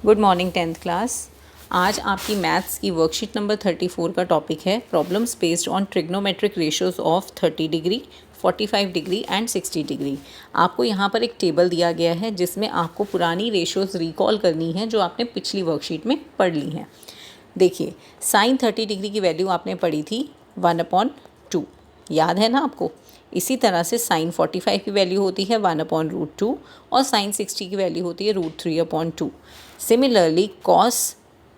Good morning 10th class. आज आपकी maths की वर्कशीट नंबर 34 का टॉपिक है problems based on trigonometric ratios of 30 degree 45 degree and 60 degree. आपको यहाँ पर एक टेबल दिया गया है जिसमें आपको पुरानी रेशियोज रिकॉल करनी है जो आपने पिछली वर्कशीट में पढ़ ली हैं। देखिए, साइन 30 डिग्री की वैल्यू आपने पढ़ी थी 1/2, याद है ना आपको। इसी तरह से साइन 45 की वैल्यू होती है 1/√2 और साइन 60 की वैल्यू होती है √3/2। सिमिलरली कॉस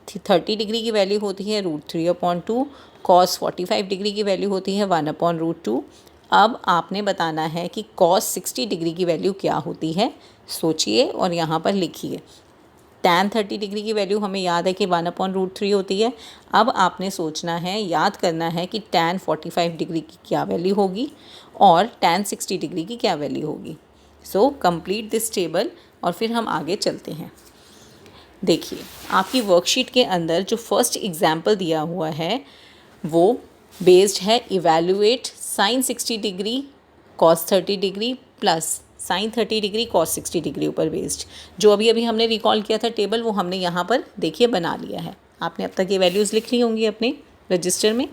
30 डिग्री की वैल्यू होती है √3/2, कॉस 45 डिग्री की वैल्यू होती है 1/√2। अब आपने बताना है कि कॉस 60 डिग्री की वैल्यू क्या होती है। सोचिए और यहाँ पर लिखिए। टैन 30 डिग्री की वैल्यू हमें याद है कि 1/√3 होती है। अब आपने सोचना है, याद करना है कि टैन 45 डिग्री की क्या वैल्यू होगी और टैन 60 डिग्री की क्या वैल्यू होगी। सो कंप्लीट दिस टेबल और फिर हम आगे चलते हैं। देखिए, आपकी वर्कशीट के अंदर जो फर्स्ट एग्जाम्पल दिया हुआ है वो बेस्ड है evaluate sine 60 degree cos 30 degree plus sine 30 degree cos 60 degree ऊपर बेस्ड। जो अभी अभी हमने रिकॉल किया था टेबल, वो हमने यहाँ पर देखिए बना लिया है। आपने अब तक ये वैल्यूज़ लिख ली होंगी अपने रजिस्टर में।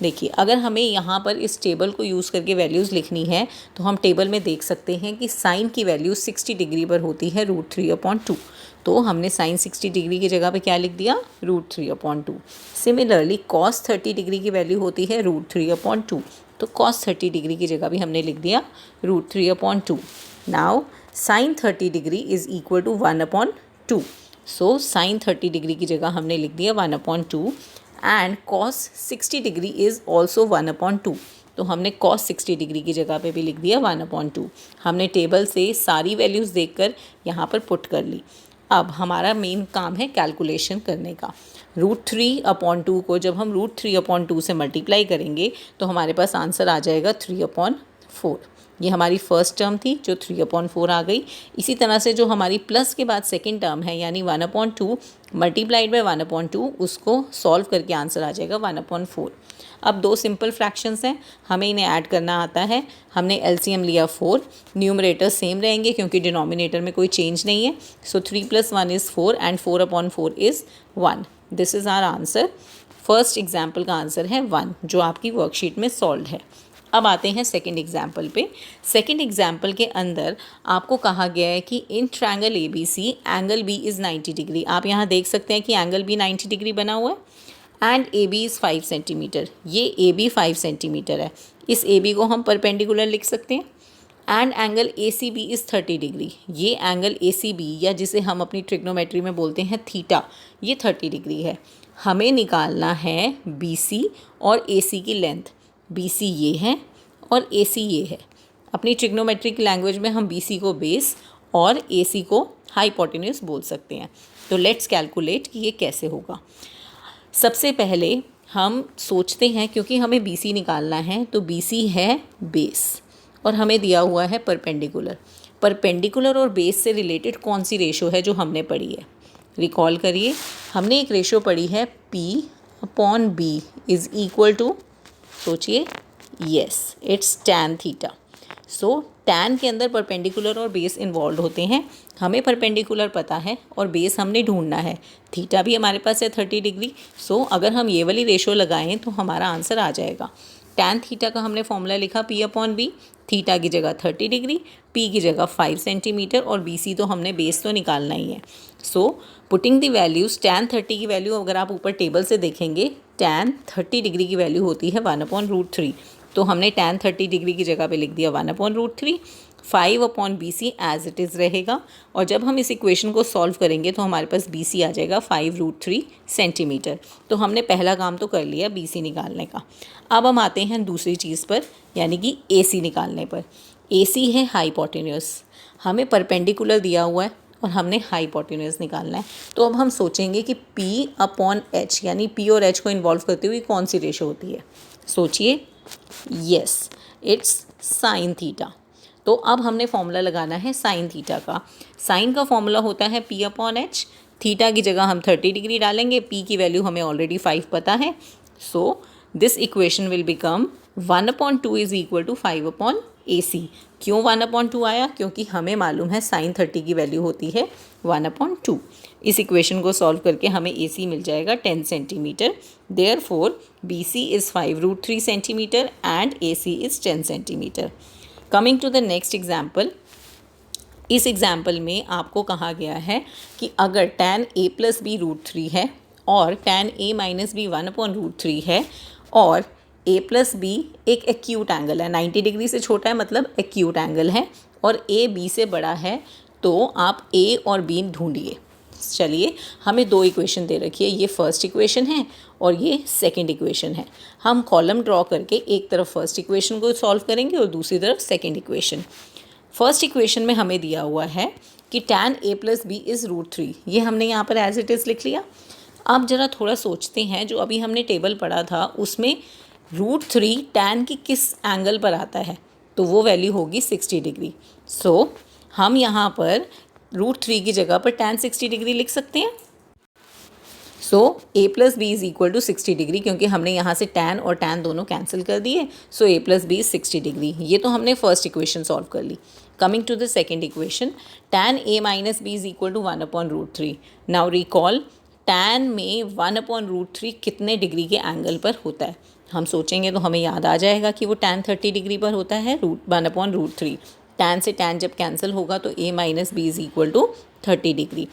देखिए, अगर हमें यहाँ पर इस टेबल को यूज़ करके वैल्यूज़ लिखनी है तो हम टेबल में देख सकते हैं कि साइन की वैल्यू 60 डिग्री पर होती है √3/2। तो हमने साइन 60 डिग्री की जगह पे क्या लिख दिया, √3/2। सिमिलरली कॉस 30 डिग्री की वैल्यू होती है √3/2, तो कॉस 30 डिग्री की जगह भी हमने लिख दिया √3/2। Now sine 30 degree is equal to 1/2। So sine 30 degree की जगह हमने लिख दिया 1/2 and cos 60 degree is also 1/2। तो हमने कॉस 60 डिग्री की जगह पे भी लिख दिया 1/2। हमने टेबल से सारी वैल्यूज़ देखकर यहाँ पर पुट कर ली। अब हमारा मेन काम है कैलकुलेशन करने का। √3/2 को जब हम √3/2 से मल्टीप्लाई करेंगे तो हमारे पास आंसर आ जाएगा 3/4। ये हमारी फर्स्ट टर्म थी जो 3/4 आ गई। इसी तरह से जो हमारी प्लस के बाद सेकंड टर्म है यानी 1/2 मल्टीप्लाइड बाय 1/2, उसको सॉल्व करके आंसर आ जाएगा 1/4। अब दो सिंपल फ्रैक्शंस हैं, हमें इन्हें ऐड करना आता है। हमने एलसीएम लिया 4, न्यूमरेटर सेम रहेंगे क्योंकि डिनोमिनेटर में कोई चेंज नहीं है। So 3 + 1 is 4 and 4/4 is 1। This is our answer. First example का आंसर है 1 जो आपकी वर्कशीट में सॉल्व है। अब आते हैं सेकंड एग्जाम्पल पे। सेकंड एग्जाम्पल के अंदर आपको कहा गया है कि in triangle ABC angle B is 90 degree. आप यहाँ देख सकते हैं कि एंगल B 90 डिग्री बना हुआ है एंड AB इज़ 5 सेंटीमीटर। ये AB 5 सेंटीमीटर है। इस AB को हम परपेंडिकुलर लिख सकते हैं। And angle ACB is 30 degree. ये एंगल ACB या जिसे हम अपनी ट्रिग्नोमेट्री में बोलते हैं थीटा, ये 30 डिग्री है। हमें निकालना है BC और AC की लेंथ। BC ये है और AC ये है। अपनी ट्रिग्नोमेट्रिक लैंग्वेज में हम BC को बेस और AC को हाइपोटेन्यूज बोल सकते हैं। तो लेट्स कैलकुलेट कि ये कैसे होगा। सबसे पहले हम सोचते हैं, क्योंकि हमें BC निकालना है तो BC है बेस और हमें दिया हुआ है परपेंडिकुलर। परपेंडिकुलर और बेस से रिलेटेड कौन सी रेशो है जो हमने पढ़ी है, रिकॉल करिए। हमने एक रेशो पढ़ी है P/B इज़ इक्वल टू, सोचिए, yes it's tan theta. So tan के अंदर परपेंडिकुलर और बेस इन्वॉल्व होते हैं। हमें परपेंडिकुलर पता है और बेस हमने ढूंढना है। थीटा भी हमारे पास है 30 डिग्री। सो अगर हम ये वाली रेशो लगाएं तो हमारा आंसर आ जाएगा। टैन थीटा का हमने फॉर्मूला लिखा P/B। थीटा की जगह 30 डिग्री, P की जगह 5 सेंटीमीटर और BC तो हमने बेस तो निकालना ही है। So putting the values, tan 30 की वैल्यू अगर आप ऊपर टेबल से देखेंगे, टैन 30 डिग्री की वैल्यू होती है 1/√3। तो हमने टैन 30 डिग्री की जगह पे लिख दिया 1/√3। 5/BC एज इट इज़ रहेगा और जब हम इस इक्वेशन को सॉल्व करेंगे तो हमारे पास BC आ जाएगा 5√3 सेंटीमीटर। तो हमने पहला काम तो कर लिया BC निकालने का। अब हम आते हैं दूसरी चीज़ पर, यानी कि AC निकालने पर। AC है हाइपोटेन्यूज। हमें परपेंडिकुलर दिया हुआ है और हमने हाइपोटेन्यूज निकालना है। तो अब हम सोचेंगे कि P/H यानी P और H को इन्वॉल्व करते हुए कौन सी रेशो होती है। सोचिए, यस इट्स साइन थीटा। तो अब हमने फॉर्मूला लगाना है साइन थीटा का। साइन का फॉर्मूला होता है P/H। थीटा की जगह हम 30 डिग्री डालेंगे, P की वैल्यू हमें ऑलरेडी 5 पता है। So this equation will become 1/2 is equal to 5/3। AC। क्यों 1/2 आया? क्योंकि हमें मालूम है sin 30 की वैल्यू होती है 1/2। इस इक्वेशन को सॉल्व करके हमें AC मिल जाएगा 10 centimetre. Therefore BC is 5√3 centimetre and AC is 10 centimetre. Coming to the next example. इस एग्जाम्पल में आपको कहा गया है कि अगर tan A + B √3 है और tan A - B 1/√3 है और A + B एक एक्यूट एंगल है, 90 डिग्री से छोटा है मतलब एक्यूट एंगल है, और A B से बड़ा है, तो आप A और B ढूंढिए। चलिए, हमें दो इक्वेशन दे रखी है, ये फर्स्ट इक्वेशन है और ये सेकंड इक्वेशन है। हम कॉलम ड्रॉ करके एक तरफ फर्स्ट इक्वेशन को सॉल्व करेंगे और दूसरी तरफ सेकंड इक्वेशन। फर्स्ट इक्वेशन में हमें दिया हुआ है कि tan A + B इज़ √3। ये हमने यहाँ पर एज इट इज़ लिख लिया। अब ज़रा थोड़ा सोचते हैं, जो अभी हमने टेबल पढ़ा था उसमें √3 tan की किस एंगल पर आता है, तो वो वैल्यू होगी 60 डिग्री। सो हम यहाँ पर √3 की जगह पर tan 60 डिग्री लिख सकते हैं। सो A + B = 60 डिग्री, क्योंकि हमने यहाँ से tan और tan दोनों कैंसिल कर दिए। So A + B 60 degree. ये तो हमने फर्स्ट इक्वेशन सॉल्व कर ली। Coming to the second equation, tan A - B = 1/√3। Now recall, tan में 1/√3 कितने डिग्री के एंगल पर होता है? हम सोचेंगे तो हमें याद आ जाएगा कि वो tan 30 डिग्री पर होता है, 1/√3। tan से tan जब कैंसिल होगा तो A - B = 30 डिग्री।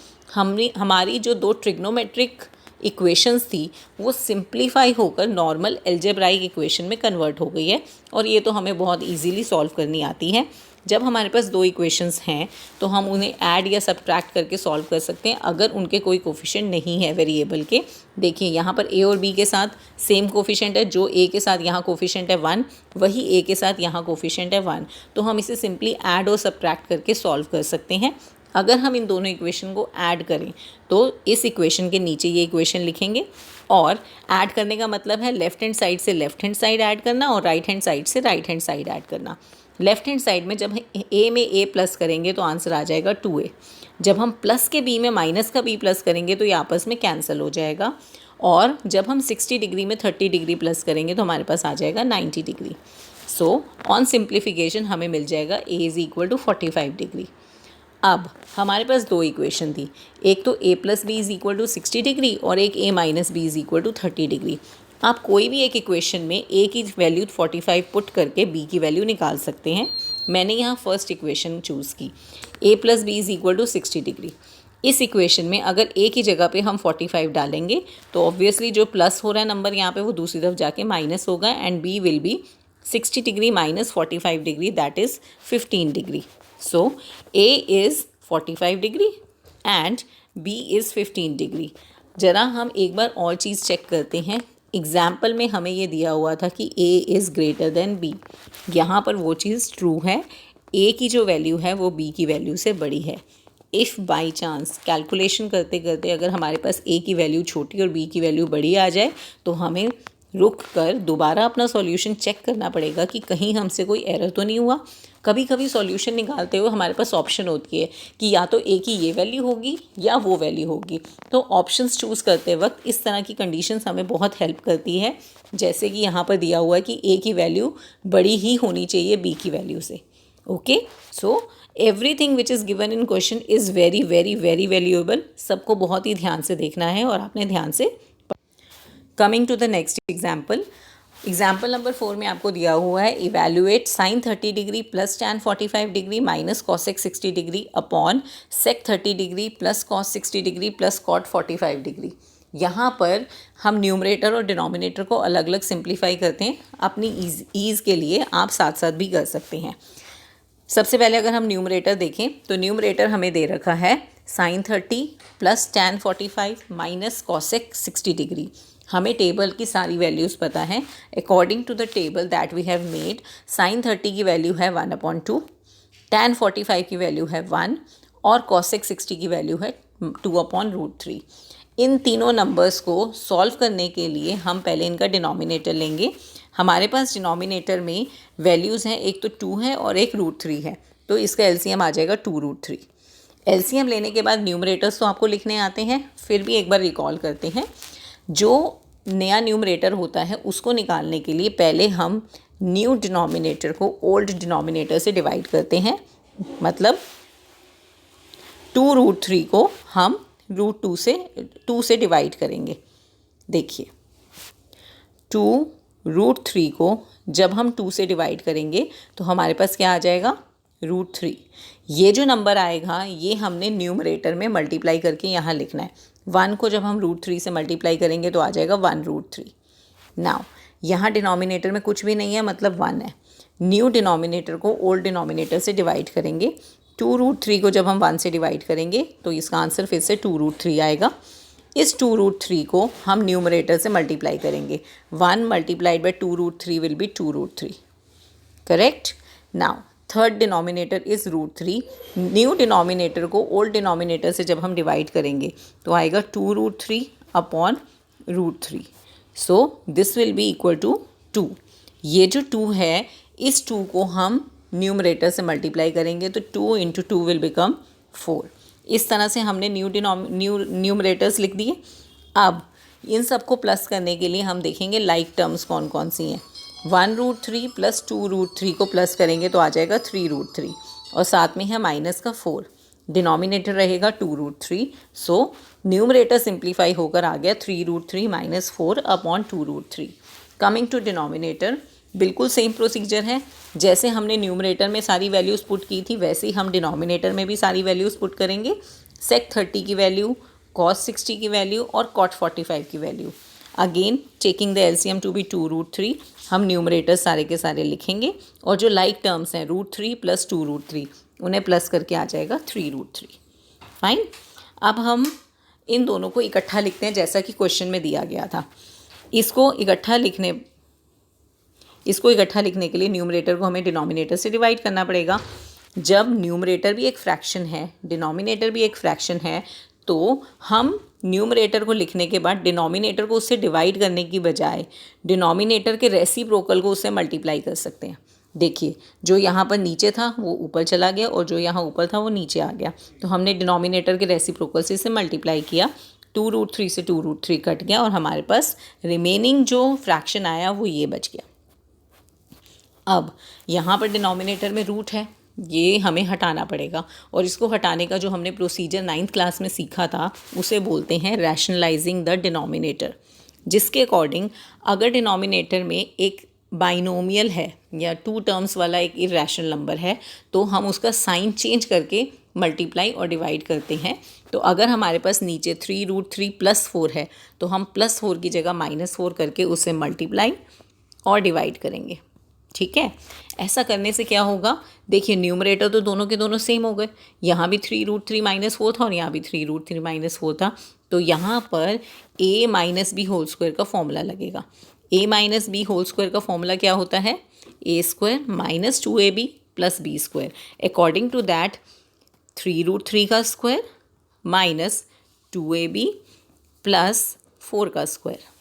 हमारी जो दो ट्रिग्नोमेट्रिक इक्वेशंस थी वो सिंप्लीफाई होकर नॉर्मल एल्जेब्राइक इक्वेशन में कन्वर्ट हो गई है, और ये तो हमें बहुत इजीली सॉल्व करनी आती है। जब हमारे पास दो इक्वेशंस हैं तो हम उन्हें ऐड या सब्ट्रैक्ट करके सॉल्व कर सकते हैं अगर उनके कोई कोफिशिएंट नहीं है वेरिएबल के। देखिए, यहाँ पर A और B के साथ सेम कोफिशिएंट है, जो A के साथ यहाँ कोफिशिएंट है 1, वही A के साथ यहाँ कोफिशिएंट है 1, तो हम इसे सिंपली ऐड और सब्ट्रैक्ट करके सॉल्व कर सकते हैं। अगर हम इन दोनों इक्वेशन को ऐड करें तो इस इक्वेशन के नीचे ये इक्वेशन लिखेंगे, और ऐड करने का मतलब है लेफ्ट हैंड साइड से लेफ्ट हैंड साइड ऐड करना और राइट हैंड साइड से राइट हैंड साइड ऐड करना। लेफ्ट हैंड साइड में जब A में A प्लस करेंगे तो आंसर आ जाएगा 2A। जब हम प्लस के B में माइनस का B प्लस करेंगे तो ये आपस में कैंसिल हो जाएगा, और जब हम 60 डिग्री में 30 डिग्री प्लस करेंगे तो हमारे पास आ जाएगा 90 डिग्री। सो ऑन सिंप्लीफिकेशन हमें मिल जाएगा A = 45 डिग्री। अब हमारे पास दो इक्वेशन थी, एक तो A + B = 60 डिग्री और एक A - B = 30 डिग्री। आप कोई भी एक इक्वेशन में A की वैल्यू 45 पुट करके B की वैल्यू निकाल सकते हैं। मैंने यहाँ फर्स्ट इक्वेशन चूज़ की, A + B = 60 डिग्री। इस इक्वेशन में अगर A की जगह पे हम 45 डालेंगे तो ऑब्वियसली जो प्लस हो रहा है नंबर यहाँ पे वो दूसरी तरफ जाके माइनस होगा, and B will be 60 degree - 45 degree, that is 15 degree. So A is 45 degree and B is 15 degree. ज़रा हम एक बार और चीज़ चेक करते हैं। एग्जाम्पल में हमें ये दिया हुआ था कि A is greater than B। यहाँ पर वो चीज़ ट्रू है, A की जो वैल्यू है वो B की वैल्यू से बड़ी है। इफ़ बाई चांस कैलकुलेशन करते करते अगर हमारे पास A की वैल्यू छोटी और B की वैल्यू बड़ी आ जाए तो हमें रुक कर दोबारा अपना सॉल्यूशन चेक करना पड़ेगा कि कहीं हमसे कोई एरर तो नहीं हुआ। कभी कभी सॉल्यूशन निकालते हुए हमारे पास ऑप्शन होती है कि या तो A की ये वैल्यू होगी या वो वैल्यू होगी, तो ऑप्शंस चूज़ करते वक्त इस तरह की कंडीशंस हमें बहुत हेल्प करती है। जैसे कि यहाँ पर दिया हुआ है कि A की वैल्यू बड़ी ही होनी चाहिए B की वैल्यू से। Okay, so everything which is given in question is very very very valuable. सबको बहुत ही ध्यान से देखना है और आपने ध्यान से। Coming to the next example, example number 4 में आपको दिया हुआ है evaluate sin 30 degree plus tan 45 degree minus cosec 60 degree upon sec 30 degree plus cos 60 degree plus cot 45 degree. यहाँ पर हम न्यूमरेटर और डिनोमिनेटर को अलग अलग सिंप्लीफाई करते हैं। अपनी ईज़ के लिए आप साथ साथ भी कर सकते हैं। सबसे पहले अगर हम न्यूमरेटर देखें तो न्यूमरेटर हमें दे रखा है sin 30 plus tan 45 minus cosec 60 degree. हमें टेबल की सारी वैल्यूज़ पता है। According to the table that we have made, sin 30 की वैल्यू है 1/2, tan 45 की वैल्यू है 1 और cosec 60 की वैल्यू है 2/√3। इन तीनों नंबर्स को सॉल्व करने के लिए हम पहले इनका डिनोमिनेटर लेंगे। हमारे पास डिनोमिनेटर में वैल्यूज़ हैं, एक तो 2 है और एक √3 है, तो इसका एलसीएम आ जाएगा 2√3। एलसीएम लेने के बाद न्यूमरेटर्स तो आपको लिखने आते हैं, फिर भी एक बार रिकॉल करते हैं। जो नया न्यूमरेटर होता है उसको निकालने के लिए पहले हम न्यू डिनोमिनेटर को ओल्ड डिनोमिनेटर से डिवाइड करते हैं, मतलब 2√3 को हम टू से डिवाइड करेंगे। देखिए 2√3 को जब हम 2 से डिवाइड करेंगे तो हमारे पास क्या आ जाएगा, √3। ये जो नंबर आएगा ये हमने न्यूमरेटर में मल्टीप्लाई करके यहाँ लिखना है। 1 को जब हम √3 से मल्टीप्लाई करेंगे तो आ जाएगा 1√3। नाउ यहाँ डिनोमिनेटर में कुछ भी नहीं है, मतलब 1 है। न्यू डिनोमिनेटर को ओल्ड डिनोमिनेटर से डिवाइड करेंगे। 2√3 को जब हम 1 से डिवाइड करेंगे तो इसका आंसर फिर से 2√3 आएगा। इस 2√3 को हम न्यूमरेटर से मल्टीप्लाई करेंगे। 1 multiplied by 2√3 will be 2√3, correct. Now third denominator is √3। New denominator को ओल्ड डिनोमिनेटर से जब हम डिवाइड करेंगे तो आएगा 2√3 upon √3। So this will be equal to 2। ये जो 2 है, इस 2 को हम न्यूमरेटर से मल्टीप्लाई करेंगे तो 2 इंटू 2 विल बिकम 4। इस तरह से हमने न्यूमरेटर्स लिख दिए। अब इन सबको प्लस करने के लिए हम देखेंगे लाइक टर्म्स कौन कौन सी हैं। 1√3 प्लस 2√3 को प्लस करेंगे तो आ जाएगा 3√3 और साथ में है माइनस का 4। डिनोमिनेटर रहेगा 2√3। सो न्यूमरेटर सिंप्लीफाई होकर आ गया 3√3 minus 4 upon 2√3। Coming to denominator, बिल्कुल सेम प्रोसीजर है। जैसे हमने न्यूमरेटर में सारी वैल्यूज़ पुट की थी वैसे ही हम डिनोमिनेटर में भी सारी वैल्यूज़ पुट करेंगे। सेक 30 की वैल्यू, कॉस 60 की वैल्यू और कॉट 45 की value. Again taking the LCM to be 2√3, हम न्यूमरेटर सारे के सारे लिखेंगे और जो लाइक टर्म्स हैं √3 प्लस 2√3 उन्हें प्लस करके आ जाएगा 3√3। फाइन। अब हम इन दोनों को इकट्ठा लिखते हैं जैसा कि क्वेश्चन में दिया गया था। इसको इकट्ठा लिखने के लिए न्यूमरेटर को हमें डिनोमिनेटर से डिवाइड करना पड़ेगा। जब न्यूमरेटर भी एक फ्रैक्शन है, डिनोमिनेटर भी एक फ्रैक्शन है, तो हम न्यूमरेटर को लिखने के बाद डिनोमिनेटर को उससे डिवाइड करने की बजाय डिनोमिनेटर के रेसिप्रोकल को उससे मल्टीप्लाई कर सकते हैं। देखिए जो यहाँ पर नीचे था वो ऊपर चला गया और जो यहाँ ऊपर था वो नीचे आ गया, तो हमने डिनोमिनेटर के रेसिप्रोकल से इसे मल्टीप्लाई किया। 2√3 से 2√3 कट गया और हमारे पास रिमेनिंग जो फ्रैक्शन आया वो ये बच गया। अब यहाँ पर डिनोमिनेटर में रूट है, ये हमें हटाना पड़ेगा और इसको हटाने का जो हमने प्रोसीजर 9th क्लास में सीखा था उसे बोलते हैं रैशनलाइजिंग द डिनोमिनेटर, जिसके अकॉर्डिंग अगर डिनोमिनेटर में एक बाइनोमियल है या 2 टर्म्स वाला एक इरेशनल नंबर है तो हम उसका साइन चेंज करके मल्टीप्लाई और डिवाइड करते हैं। तो अगर हमारे पास नीचे 3√3 प्लस 4 है तो हम प्लस 4 की जगह -4 करके उसे मल्टीप्लाई और डिवाइड करेंगे। ठीक है, ऐसा करने से क्या होगा, देखिए न्यूमरेटर तो दोनों के दोनों सेम हो गए। यहाँ भी 3√3 माइनस 4 था और यहाँ भी 3√3 माइनस 4 था, तो यहाँ पर a minus B whole square का फॉर्मूला लगेगा। a minus B whole square का फॉर्मूला क्या होता है, a² minus 2ab plus b²। According to that 3√3 का स्क्वायर माइनस 2ab प्लस 4 का स्क्वायर।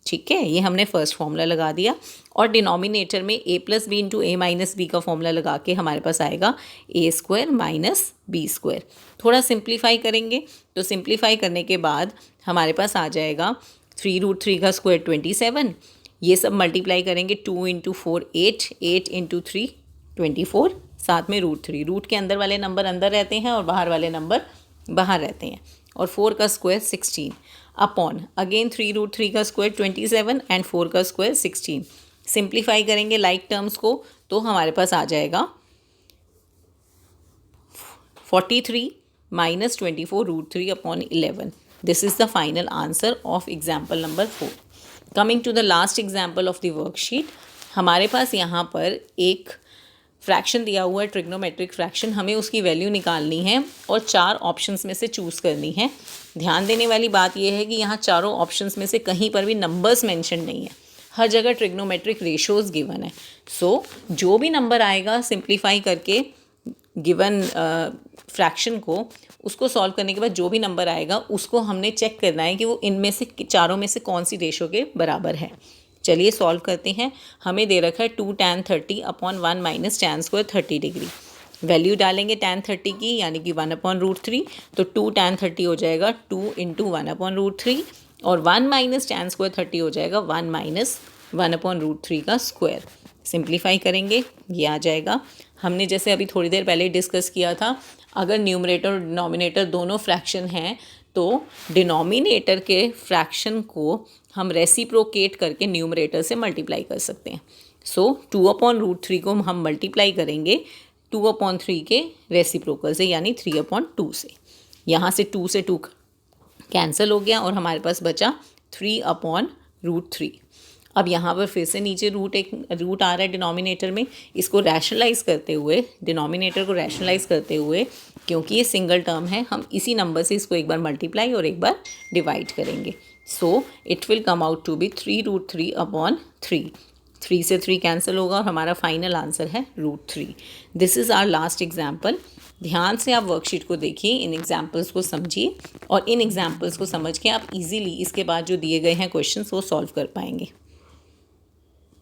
ठीक है, ये हमने फर्स्ट फॉर्मूला लगा दिया और डिनोमिनेटर में a plus B into a minus B का फॉर्मूला लगा के हमारे पास आएगा a² माइनस b²। थोड़ा सिंप्लीफाई करेंगे तो सिंप्लीफाई करने के बाद हमारे पास आ जाएगा 3√3 का स्क्वायर 27। ये सब मल्टीप्लाई करेंगे 2 इंटू 4 8, 8 इंटू 3 24, साथ में √3। रूट के अंदर वाले नंबर अंदर रहते हैं और बाहर वाले नंबर बाहर रहते हैं, और 4 का स्क्वायर 16 अपॉन अगेन 3√3 का स्क्वायर 27 एंड 4 का स्क्वायर 16। सिंप्लीफाई करेंगे लाइक टर्म्स को तो हमारे पास आ जाएगा 43 minus 24 √3 upon 11। This is the final answer of example number 4। Coming to the last example of the worksheet, हमारे पास यहाँ पर एक फ्रैक्शन दिया हुआ है, ट्रिग्नोमेट्रिक फ्रैक्शन। हमें उसकी वैल्यू निकालनी है और 4 ऑप्शंस में से चूज़ करनी है। ध्यान देने वाली बात यह है कि यहाँ चारों ऑप्शंस में से कहीं पर भी नंबर्स मेंशन नहीं है, हर जगह ट्रिग्नोमेट्रिक रेशोज़ गिवन है। सो जो भी नंबर आएगा सिंप्लीफाई करके गिवन फ्रैक्शन को, उसको सॉल्व करने के बाद जो भी नंबर आएगा उसको हमने चेक करना है कि वो इनमें से चारों में से कौन सी रेशो के बराबर है। चलिए सॉल्व करते हैं। हमें दे रखा है 2 tan 30 upon 1 minus tan square 30 degree. Value डालेंगे tan 30 की यानी कि 1/√3, तो 2 tan 30 हो जाएगा 2 इंटू 1/√3 और 1 माइनस tan स्क्वायर 30 हो जाएगा 1 माइनस 1/√3 का स्क्वायर। सिंप्लीफाई करेंगे, ये आ जाएगा। हमने जैसे अभी थोड़ी देर पहले डिस्कस किया था, अगर न्यूमरेटर और डिनोमिनेटर दोनों फ्रैक्शन हैं तो डिनोमिनेटर के फ्रैक्शन को हम रेसिप्रोकेट करके न्यूमरेटर से मल्टीप्लाई कर सकते हैं। सो 2/√3 को हम मल्टीप्लाई करेंगे 2/3 के रेसिप्रोकल से, यानी 3/2 से। यहाँ से 2 से 2 कैंसिल हो गया और हमारे पास बचा 3/√3। अब यहाँ पर फिर से नीचे रूट आ रहा है डिनोमिनेटर में, इसको रैशनलाइज करते हुए, डिनोमिनेटर को रैशनलाइज करते हुए, क्योंकि ये सिंगल टर्म है, हम इसी नंबर से इसको एक बार मल्टीप्लाई और एक बार डिवाइड करेंगे। So it will come out to be 3√3/3। 3 से 3 कैंसिल होगा और हमारा फाइनल आंसर है √3। This is our last example. ध्यान से आप वर्कशीट को देखिए, इन एग्जाम्पल्स को समझिए और इन एग्जाम्पल्स को समझ के आप इजीली इसके बाद जो दिए गए हैं क्वेश्चंस वो सॉल्व कर पाएंगे।